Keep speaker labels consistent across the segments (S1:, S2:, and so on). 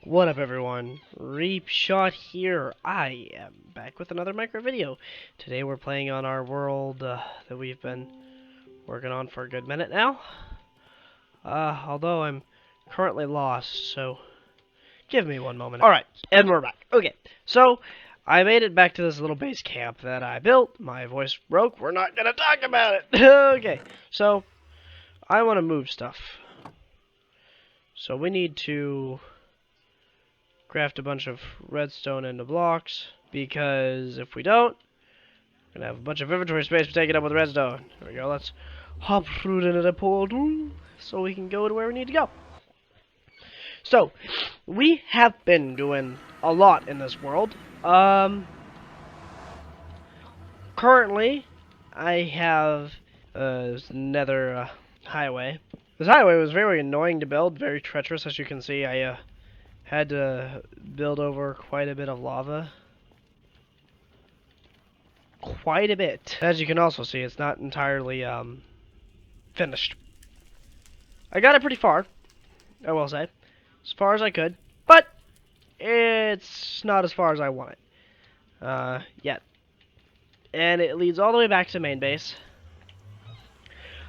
S1: What up, everyone? Reapshot here. I am back with another Minecraft video. Today we're playing on our world that we've been working on for a good minute now. Although I'm currently lost, so give me one moment. Alright, and we're back. Okay, so I made it back to this little base camp that I built. My voice broke. We're not gonna talk about it. Okay, so I want to move stuff. So we need to craft a bunch of redstone into blocks, because if we don't, we're gonna have a bunch of inventory space taken up with redstone. There we go. Let's hop through into the portal so we can go to where we need to go. So we have been doing a lot in this world. Currently I have another highway. This highway was very annoying to build, very treacherous, as you can see. I had to build over quite a bit of lava. Quite a bit. As you can also see, it's not entirely finished. I got it pretty far, I will say. As far as I could. But it's not as far as I want it. Yet. And it leads all the way back to main base.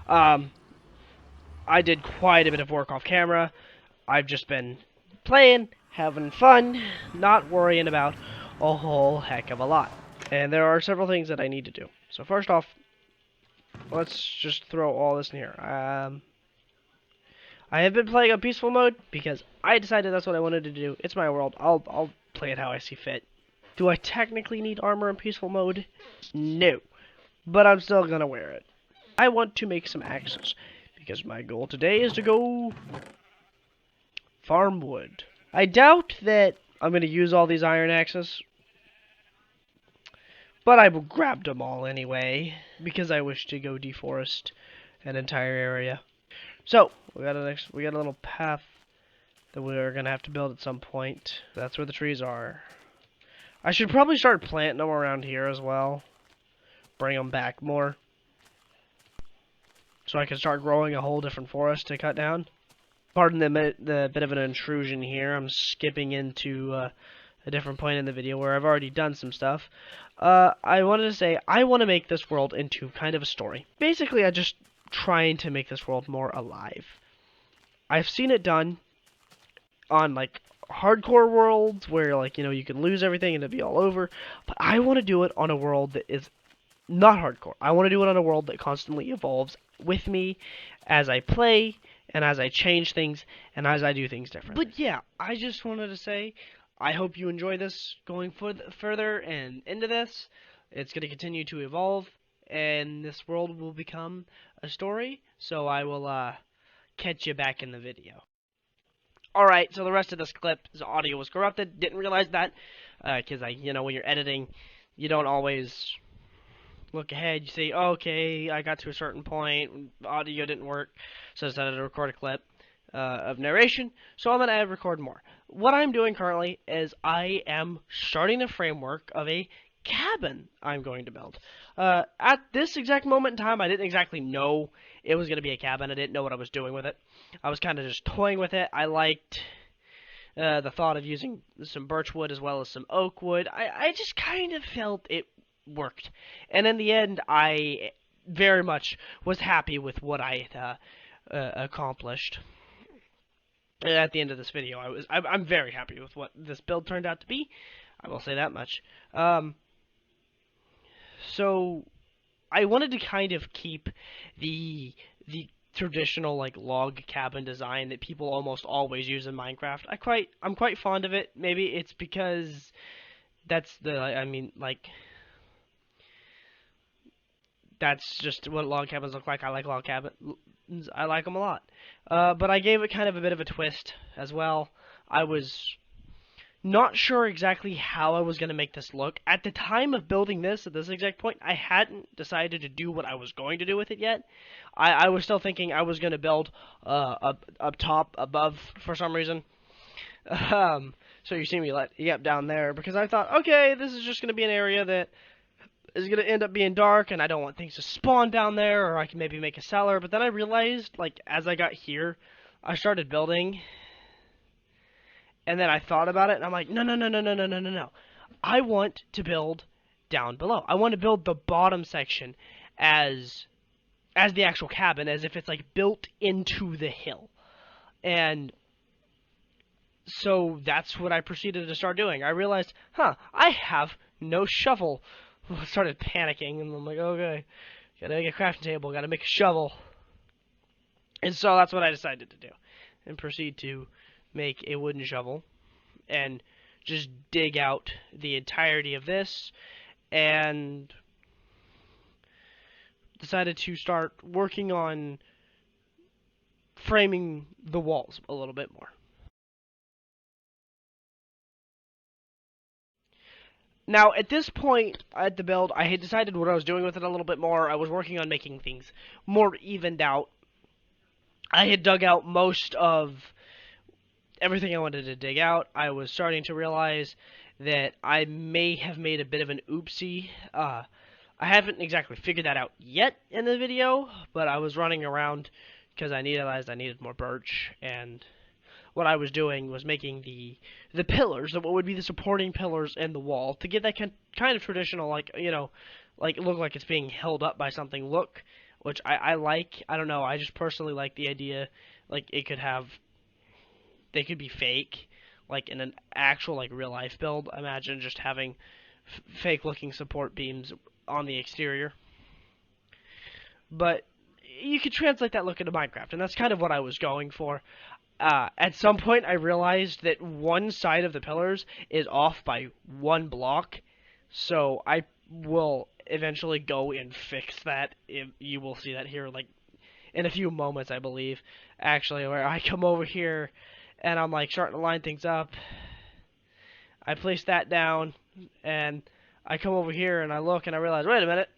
S1: I did quite a bit of work off camera. I've just been playing, having fun, not worrying about a whole heck of a lot. And there are several things that I need to do. So first off, let's just throw all this in here. I have been playing on peaceful mode because I decided that's what I wanted to do. It's my world. I'll play it how I see fit. Do I technically need armor in peaceful mode? No. But I'm still gonna wear it. I want to make some axes because my goal today is to go farm wood. I doubt that I'm gonna use all these iron axes, but I grabbed them all anyway because I wish to go deforest an entire area. So we got a little path that we're gonna have to build at some point. That's where the trees are. I should probably start planting them around here as well. Bring them back more, so I can start growing a whole different forest to cut down. Pardon the bit of an intrusion here. I'm skipping into a different point in the video where I've already done some stuff. I wanted to say I want to make this world into kind of a story. Basically, I'm just trying to make this world more alive. I've seen it done on like hardcore worlds where, like, you know, you can lose everything and it'd be all over, but I want to do it on a world that is not hardcore. I want to do it on a world that constantly evolves with me as I play and as I change things and as I do things differently. But yeah, I just wanted to say I hope you enjoy this going further and into this. It's going to continue to evolve, and this world will become a story, so I will catch you back in the video. Alright, so the rest of this clip, the audio was corrupted. Didn't realize that, because when you're editing, you don't always look ahead. You say, okay, I got to a certain point, audio didn't work, so I decided to record a clip of narration, so I'm going to record more. What I'm doing currently is I am starting a framework of a cabin I'm going to build. At this exact moment in time, I didn't exactly know it was going to be a cabin. I didn't know what I was doing with it. I was kind of just toying with it. I liked the thought of using some birch wood as well as some oak wood. I just kind of felt it worked. And in the end, I very much was happy with what I accomplished. At the end of this video, I'm very happy with what this build turned out to be. I will say that much. So I wanted to kind of keep the traditional like log cabin design that people almost always use in Minecraft. I'm quite fond of it. Maybe it's because that's that's just what log cabins look like. I like log cabins. I like them a lot. But I gave it kind of a bit of a twist as well. I was not sure exactly how I was going to make this look. At the time of building this, at this exact point, I hadn't decided to do what I was going to do with it yet. I was still thinking I was going to build up top, above, for some reason. So you see me up down there, because I thought, okay, this is just going to be an area that is going to end up being dark, and I don't want things to spawn down there, or I can maybe make a cellar. But then I realized, like, as I got here, I started building, And then I thought about it, and I'm like, no, no, no, no, no, no, no, no, no. I want to build down below. I want to build the bottom section as the actual cabin, as if it's like built into the hill. And so that's what I proceeded to start doing. I realized, I have no shovel. I started panicking, and I'm like, okay, gotta make a crafting table, gotta make a shovel. And so that's what I decided to do, and proceed to make a wooden shovel, and just dig out the entirety of this, and decided to start working on framing the walls a little bit more. Now, at this point at the build, I had decided what I was doing with it a little bit more. I was working on making things more evened out. I had dug out most of everything I wanted to dig out. I was starting to realize that I may have made a bit of an oopsie. I haven't exactly figured that out yet in the video, but I was running around because I realized I needed more birch, and what I was doing was making the pillars, what would be the supporting pillars in the wall, to get that kind of traditional, like, like look like it's being held up by something look, which I like. I don't know, I just personally like the idea, like they could be fake, like in an actual like real life build. Imagine just having fake looking support beams on the exterior. But you could translate that look into Minecraft, and that's kind of what I was going for. At some point, I realized that one side of the pillars is off by one block, so I will eventually go and fix that. You will see that here, like, in a few moments, I believe, actually, where I come over here, and I'm, like, starting to line things up. I place that down, and I come over here, and I look, and I realize, wait a minute,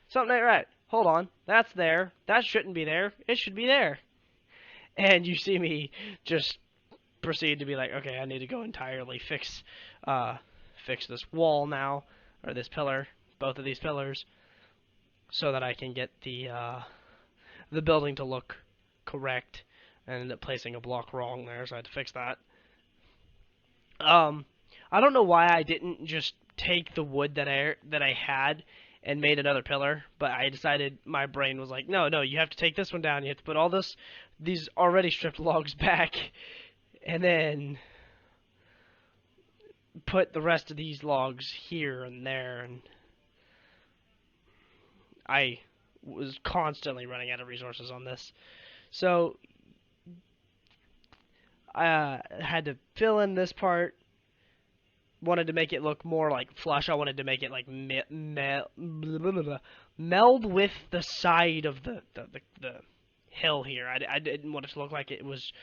S1: something ain't right. Hold on, that's there. That shouldn't be there. It should be there. And you see me just proceed to be like, okay, I need to go entirely fix this wall now, or this pillar, both of these pillars, so that I can get the building to look correct. And ended up placing a block wrong there, so I had to fix that. I don't know why I didn't just take the wood that I had and made another pillar, but I decided, my brain was like, no, you have to take this one down. You have to put all these already stripped logs back, and then put the rest of these logs here and there. And I was constantly running out of resources on this, so I had to fill in this part. Wanted to make it look more like flush. I wanted to make it like meld with the side of the hill here. I didn't want it to look like it was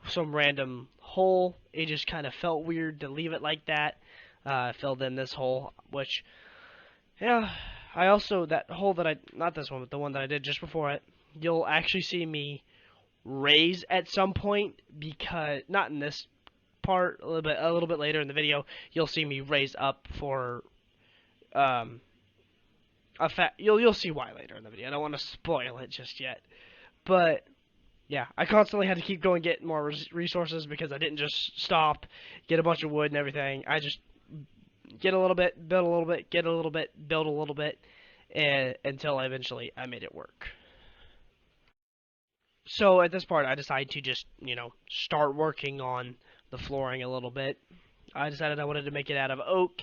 S1: some random hole. It just kind of felt weird to leave it like that. Filled in this hole, which, yeah, I also, that hole that not this one, but the one that I did just before it, you'll actually see me raise at some point, because, not in this part, a little bit later in the video, you'll see me raise up for you'll see why later in the video. I don't want to spoil it just yet, but yeah, I constantly had to keep going, get more resources, because I didn't just stop, get a bunch of wood and everything. I just get a little bit, build a little bit, get a little bit, build a little bit, until eventually I made it work. So at this part, I decided to just, start working on the flooring a little bit. I decided I wanted to make it out of oak,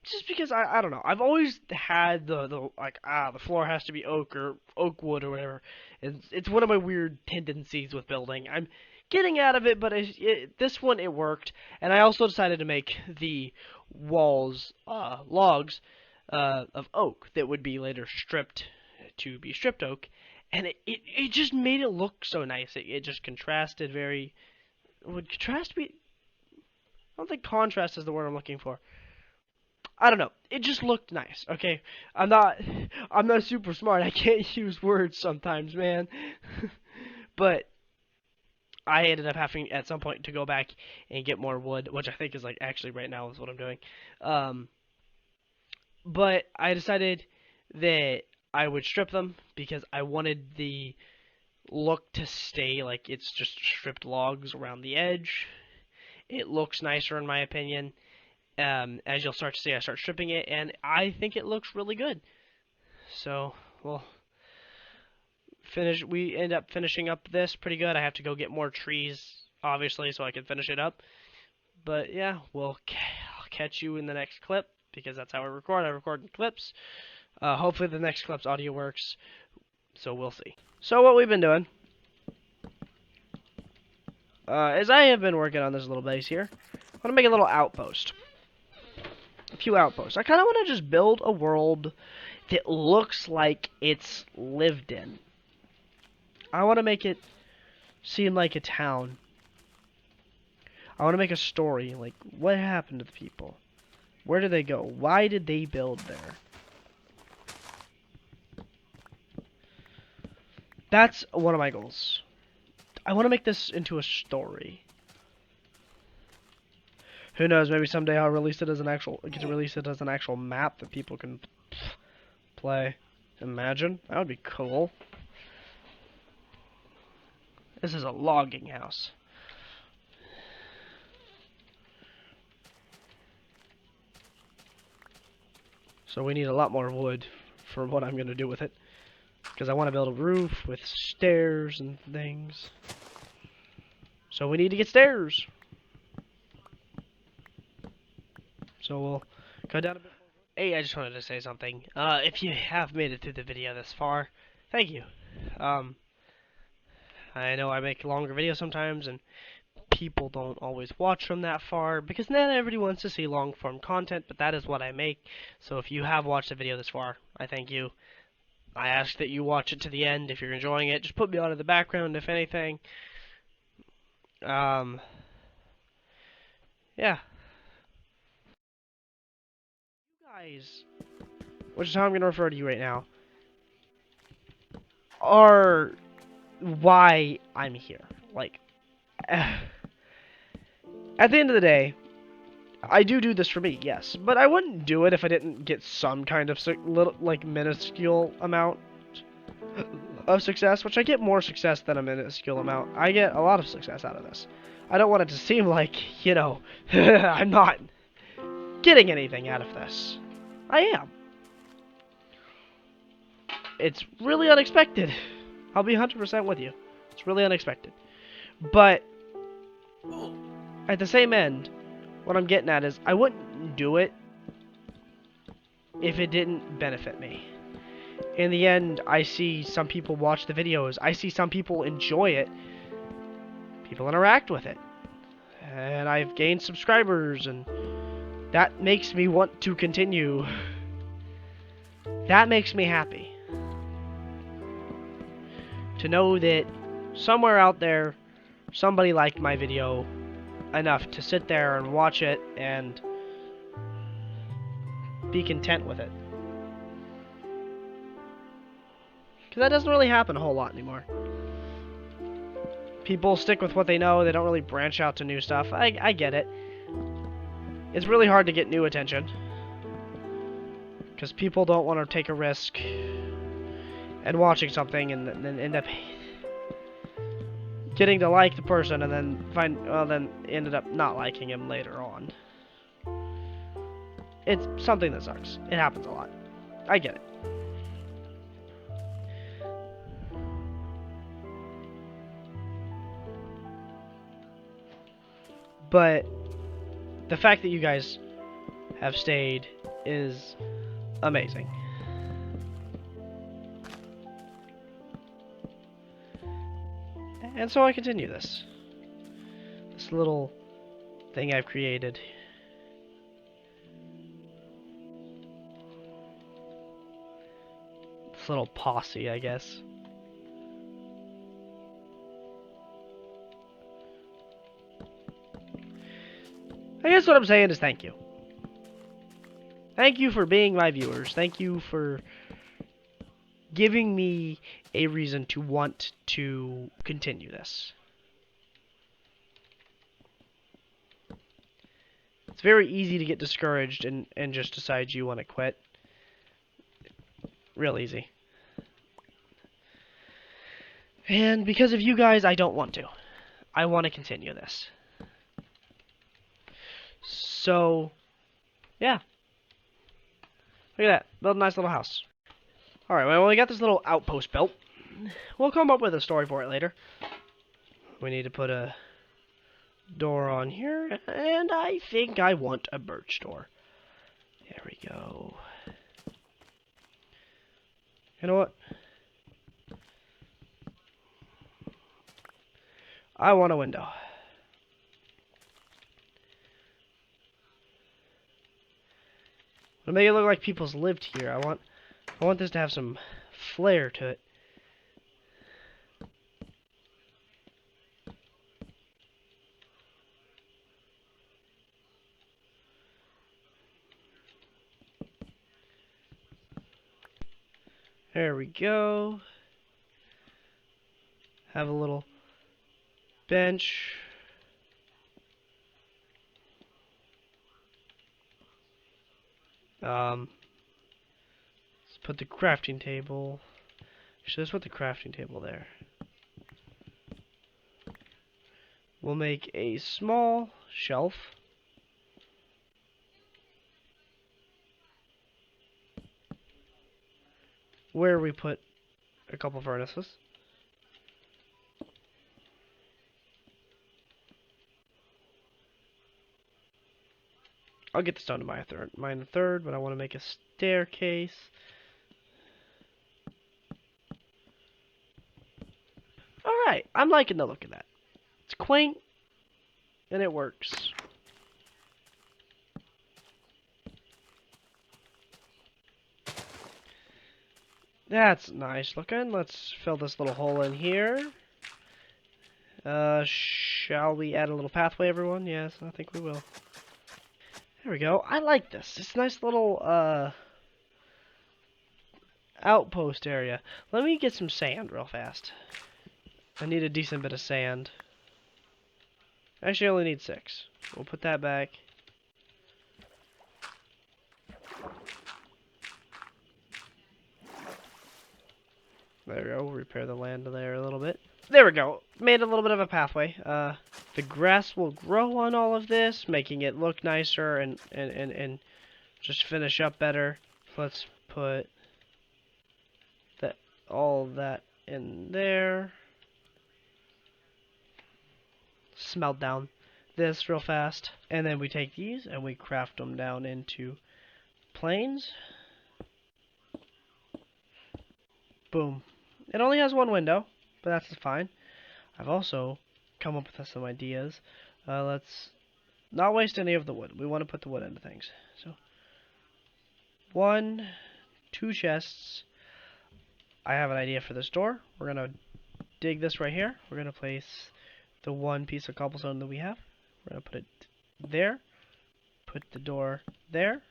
S1: just because I don't know. I've always had the floor has to be oak or oak wood or whatever. It's one of my weird tendencies with building. I'm getting out of it, but this one it worked. And I also decided to make the walls logs of oak that would be later stripped to be stripped oak. And it just made it look so nice. It just contrasted very... Would contrast be... I don't think contrast is the word I'm looking for. I don't know. It just looked nice, okay? I'm not super smart. I can't use words sometimes, man. But I ended up having, at some point, to go back and get more wood, which I think is, like, actually right now is what I'm doing. But I decided that I would strip them, because I wanted the look to stay like it's just stripped logs around the edge. It looks nicer in my opinion. As you'll start to see, I start stripping it, and I think it looks really good. So, we'll finish. We end up finishing up this pretty good. I have to go get more trees, obviously, so I can finish it up. But yeah, I'll catch you in the next clip, because that's how I record. I record in clips. Hopefully the next clip's audio works, so we'll see. So what we've been doing, is I have been working on this little base here. I want to make a little outpost. A few outposts. I kind of want to just build a world that looks like it's lived in. I want to make it seem like a town. I want to make a story, like, what happened to the people? Where did they go? Why did they build there? That's one of my goals. I want to make this into a story. Who knows, maybe someday I'll release it as an actual, map that people can play. Imagine, that would be cool. This is a logging house. So we need a lot more wood for what I'm going to do with it. Because I want to build a roof with stairs and things. So we need to get stairs. So we'll cut down a bit more. Hey, I just wanted to say something. If you have made it through the video this far, thank you. I know I make longer videos sometimes, and people don't always watch them that far, because not everybody wants to see long-form content, but that is what I make. So if you have watched the video this far, I thank you. I ask that you watch it to the end. If you're enjoying it, just put me on in the background, if anything. Yeah. You guys, which is how I'm going to refer to you right now, are why I'm here. Like, at the end of the day, I do this for me, yes, but I wouldn't do it if I didn't get some kind of little, like, minuscule amount of success, which I get more success than a minuscule amount. I get a lot of success out of this. I don't want it to seem like, you know, I'm not getting anything out of this. I am. It's really unexpected. I'll be 100% with you. It's really unexpected. But at the same end, what I'm getting at is I wouldn't do it if it didn't benefit me. In the end, I see some people watch the videos. I see some people enjoy it. People interact with it. And I've gained subscribers, and that makes me want to continue. That makes me happy. To know that somewhere out there, somebody liked my video enough to sit there and watch it and be content with it. Because that doesn't really happen a whole lot anymore. People stick with what they know, they don't really branch out to new stuff. I get it. It's really hard to get new attention. Because people don't want to take a risk and watching something and then end up getting to like the person and then ended up not liking him later on. It's something that sucks. It happens a lot. I get it. But the fact that you guys have stayed is amazing. And so I continue this little thing I've created. This little posse, I guess. I guess what I'm saying is thank you. Thank you for being my viewers. Thank you for giving me a reason to want to continue this. It's very easy to get discouraged and just decide you want to quit. Real easy. And because of you guys, I don't want to. I want to continue this. So, yeah. Look at that. Build a nice little house. Alright, well, we got this little outpost built. We'll come up with a story for it later. We need to put a door on here, and I think I want a birch door. There we go. You know what? I want a window. To make it look like people's lived here, I want this to have some flair to it. There we go. Have a little bench. Let's put the crafting table. Actually, let's put the crafting table there. We'll make a small shelf. Where we put a couple furnaces. I'll get this down to mine third, but I want to make a staircase. Alright, I'm liking the look of that. It's quaint, and it works. That's nice looking. Let's fill this little hole in here. Shall we add a little pathway, everyone? Yes, I think we will. There we go. I like this. It's a nice little, outpost area. Let me get some sand real fast. I need a decent bit of sand. Actually, I only need 6. We'll put that back. There we go. Repair the land there a little bit. There we go. Made a little bit of a pathway. The grass will grow on all of this, making it look nicer and just finish up better. Let's put all of that in there. Smelt down this real fast. And then we take these and we craft them down into planes. Boom. It only has one window, but that's fine. I've also come up with some ideas. Let's not waste any of the wood. We want to put the wood into things. So, 1, 2 chests. I have an idea for this door. We're going to dig this right here. We're going to place the one piece of cobblestone that we have. We're going to put it there. Put the door there.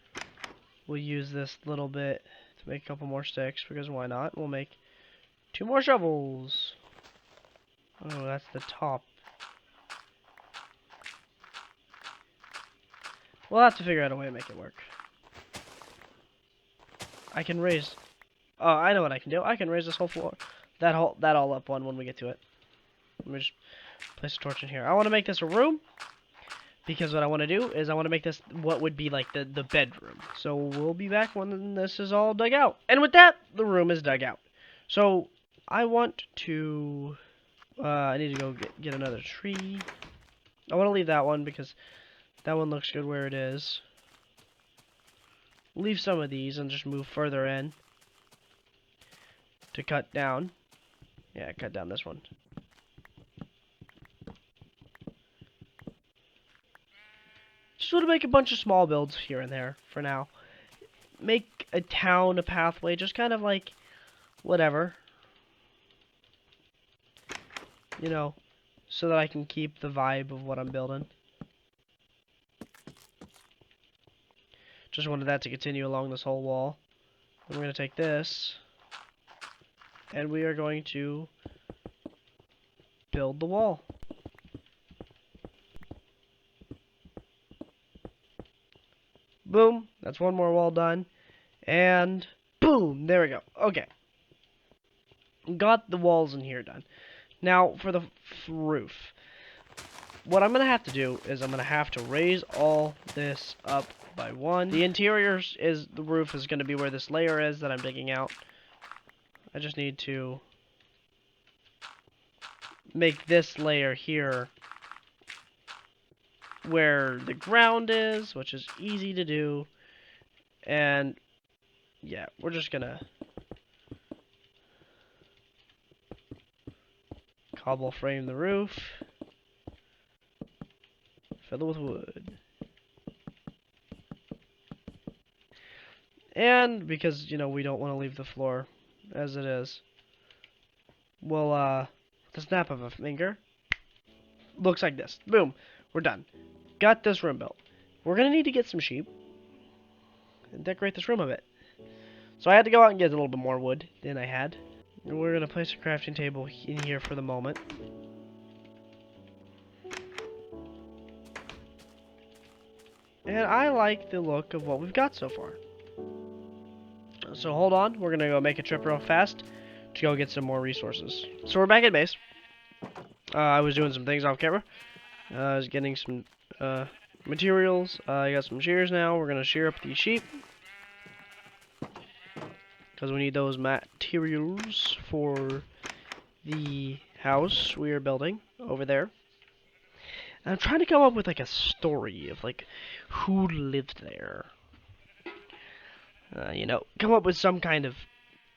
S1: We'll use this little bit to make a couple more sticks, because why not? We'll make 2 more shovels. Oh, that's the top. We'll have to figure out a way to make it work. I can raise... Oh, I know what I can do. I can raise this whole floor. That all up one when we get to it. Let me just place a torch in here. I want to make this a room, because what I want to do is I want to make this what would be like the bedroom. So we'll be back when this is all dug out. And with that, the room is dug out. So I want to... I need to go get another tree. I want to leave that one because that one looks good where it is. Leave some of these and just move further in to cut down. Yeah, cut down this one. Just want to make a bunch of small builds here and there for now. Make a town, a pathway, just kind of like whatever. You know, so that I can keep the vibe of what I'm building. Just wanted that to continue along this whole wall. We're going to take this, and we are going to build the wall. Boom, that's one more wall done. And boom, there we go. Okay. Got the walls in here done. Now, for the roof. What I'm going to have to do is I'm going to have to raise all this up by 1. The interior is, the roof is going to be where this layer is that I'm digging out. I just need to make this layer here where the ground is, which is easy to do. And yeah, we're just gonna cobble frame the roof, fill it with wood. And because, you know, we don't want to leave the floor as it is, we'll, the snap of a finger, looks like this. Boom, we're done. Got this room built. We're gonna need to get some sheep and decorate this room a bit. So I had to go out and get a little bit more wood than I had. We're gonna place a crafting table in here for the moment. And I like the look of what we've got so far. So hold on, we're gonna go make a trip real fast to go get some more resources. So we're back at base. I was doing some things off camera. I was getting some materials. I got some shears now. We're gonna shear up these sheep because we need those materials for the house we are building over there. And I'm trying to come up with like a story of like who lived there. You know, come up with some kind of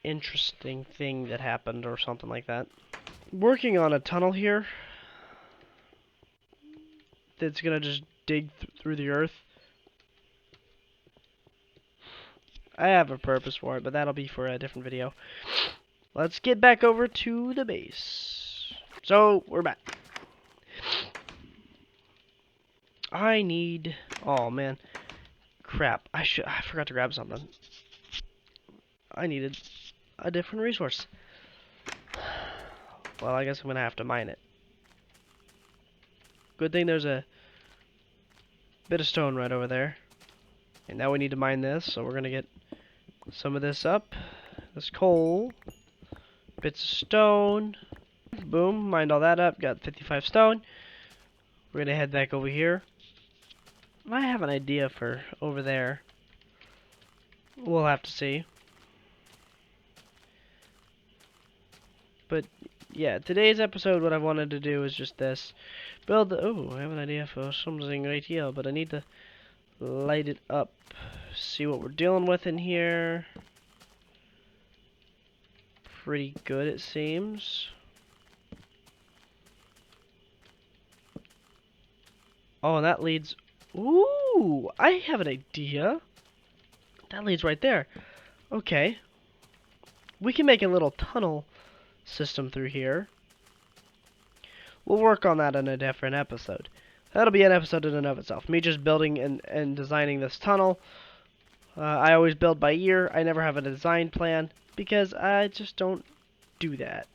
S1: interesting thing that happened or something like that. Working on a tunnel here that's gonna just dig through the earth. I have a purpose for it, but that'll be for a different video. Let's get back over to the base. So, we're back. I need... Oh, man. Crap. I forgot to grab something. I needed a different resource. Well, I guess I'm gonna have to mine it. Good thing there's a bit of stone right over there. And now we need to mine this, so we're gonna get some of this up. This coal. Bits of stone. Boom, mined all that up. Got 55 stone. We're gonna head back over here. I have an idea for over there. We'll have to see. But yeah, today's episode, what I wanted to do is just this. Build the... Oh, I have an idea for something right here, but I need to light it up. See what we're dealing with in here. Pretty good, it seems. Oh, and that leads... Ooh, I have an idea. That leads right there. Okay. We can make a little tunnel system through here. We'll work on that in a different episode. That'll be an episode in and of itself. Me just building and designing this tunnel. I always build by ear. I never have a design plan because I just don't do that.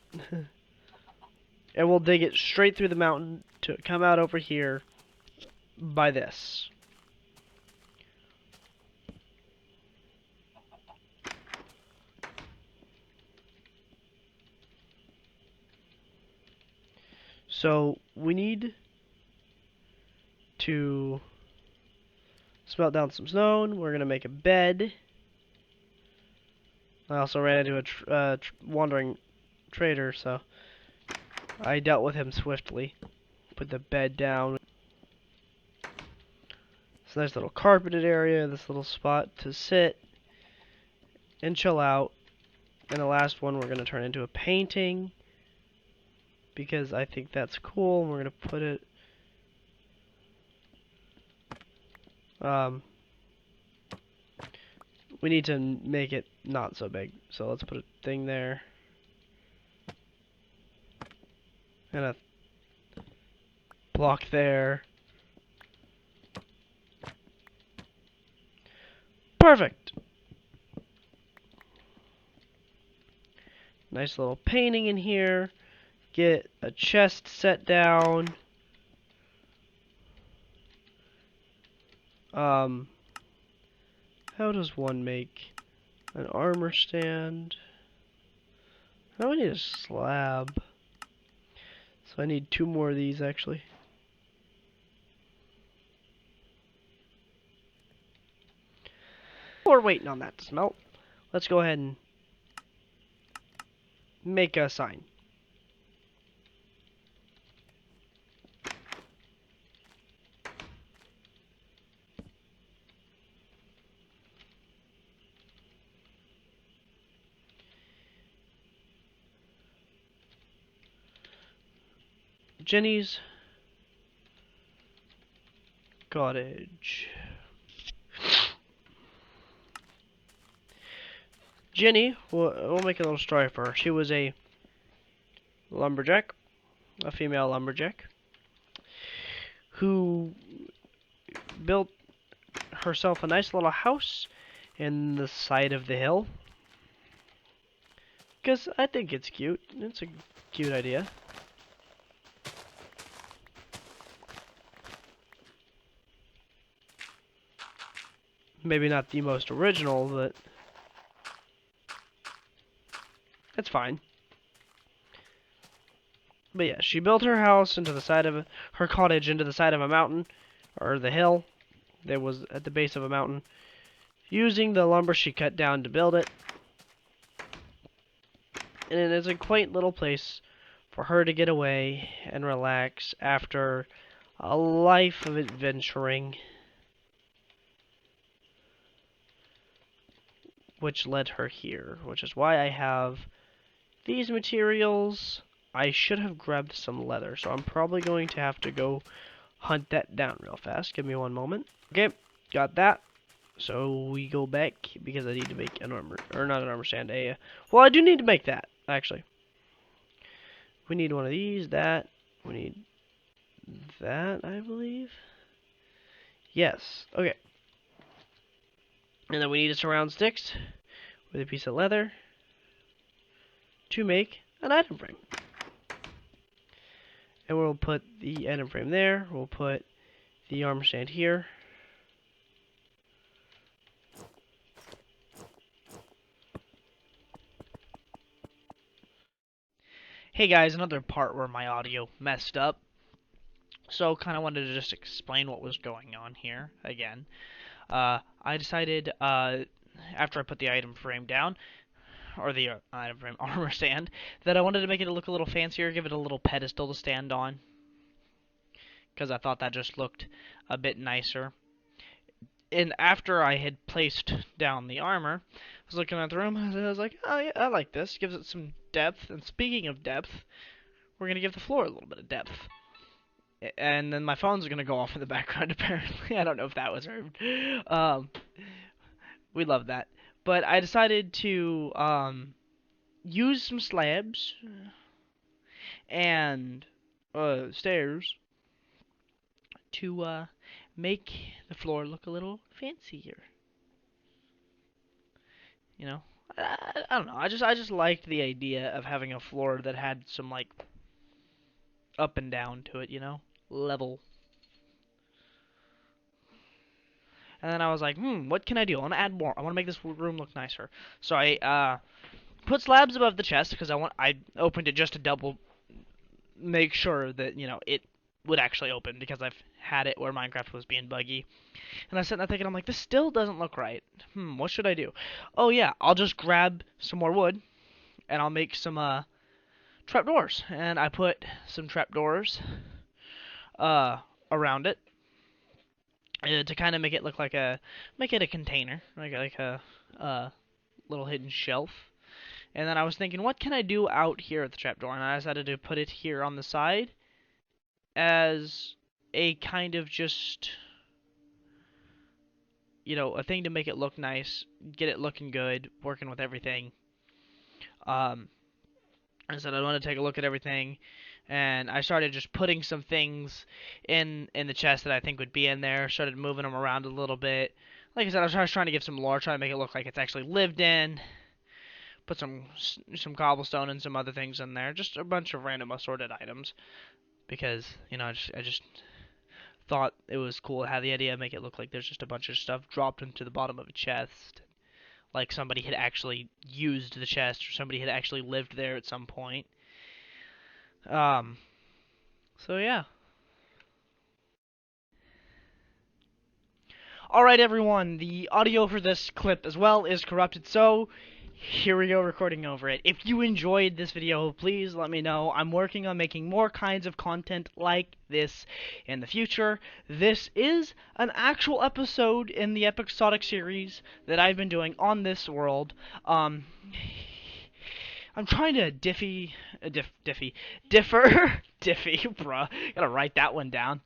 S1: And we'll dig it straight through the mountain to come out over here by this. So we need to smelt down some stone. We're gonna make a bed. I also ran into a wandering trader, so I dealt with him swiftly. Put the bed down. It's a nice little carpeted area, this little spot to sit and chill out. And the last one we're going to turn into a painting because I think that's cool. We're going to put it we need to make it not so big. So let's put a thing there. And a block there. Perfect. Nice little painting in here. Get a chest set down. How does one make an armor stand? Now we need a slab. So I need 2 more of these, actually. While we're waiting on that to smelt, let's go ahead and make a sign. Jenny's cottage. Jenny, we'll make a little story for her. She was a lumberjack, a female lumberjack, who built herself a nice little house in the side of the hill. Because I think it's cute. It's a cute idea. Maybe not the most original, but it's fine. But yeah, she built her house into the side of her cottage into the side of a mountain, or the hill that was at the base of a mountain, using the lumber she cut down to build it. And it is a quaint little place for her to get away and relax after a life of adventuring, which led her here, which is why I have these materials. I should have grabbed some leather, so I'm probably going to have to go hunt that down real fast. Give me one moment. Okay, got that. So we go back because I need to make an armor, or not an armor stand, well, I do need to make that, actually. We need one of these, that, we need that, I believe. Yes, okay. And then we need to surround sticks with a piece of leather to make an item frame. And we'll put the item frame there. We'll put the armor stand here.
S2: Hey guys, another part where my audio messed up. So kind of wanted to just explain what was going on here again. I decided after I put the item frame down, or the item frame armor stand, that I wanted to make it look a little fancier, give it a little pedestal to stand on, because I thought that just looked a bit nicer. And after I had placed down the armor, I was looking at the room and I was like, oh yeah, I like this. Gives it some depth. And speaking of depth, we're going to give the floor a little bit of depth. And then my phone's going to go off in the background, apparently. I don't know if that was heard. We love that. But I decided to use some slabs and stairs to make the floor look a little fancier. You know, I don't know. I just liked the idea of having a floor that had some like up and down to it. You know, level. And then I was like, what can I do? I want to add more. I want to make this room look nicer. So I put slabs above the chest because I opened it just to double make sure that it would actually open because I've had it where Minecraft was being buggy. And I was sitting there thinking, I'm like, this still doesn't look right. What should I do? Oh yeah, I'll just grab some more wood and I'll make some trapdoors. And I put some trapdoors around it to kind of make it look like make it a container, like a little hidden shelf. And then I was thinking, what can I do out here at the trapdoor? And I decided to put it here on the side as a kind of just, a thing to make it look nice, get it looking good, working with everything. I said I want to take a look at everything, and I started just putting some things in the chest that I think would be in there. Started moving them around a little bit. Like I said, I was trying to give some lore, trying to make it look like it's actually lived in. Put some cobblestone and some other things in there, just a bunch of random assorted items, because I just thought it was cool to have the idea, make it look like there's just a bunch of stuff dropped into the bottom of a chest, like somebody had actually used the chest or somebody had actually lived there at some point. So yeah. Alright everyone, the audio for this clip as well is corrupted, so here we go recording over it. If you enjoyed this video, please let me know. I'm working on making more kinds of content like this in the future. This is an actual episode in the Episodic series that I've been doing on this world. I'm trying to differ, bruh. Gotta write that one down.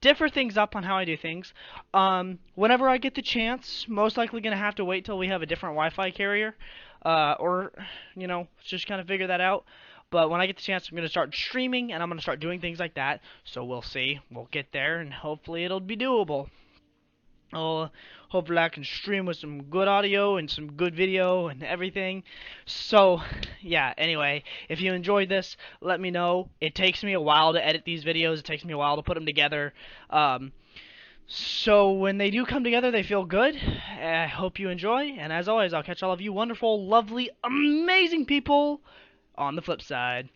S2: Differ things up on how I do things. Whenever I get the chance, most likely gonna have to wait till we have a different Wi-Fi carrier, or just kind of figure that out. But when I get the chance, I'm gonna start streaming and I'm gonna start doing things like that. So we'll see. We'll get there, and hopefully it'll be doable. Hopefully I can stream with some good audio and some good video and everything. So, yeah, anyway, if you enjoyed this, let me know. It takes me a while to edit these videos. It takes me a while to put them together. So when they do come together, they feel good. I hope you enjoy. And as always, I'll catch all of you wonderful, lovely, amazing people on the flip side.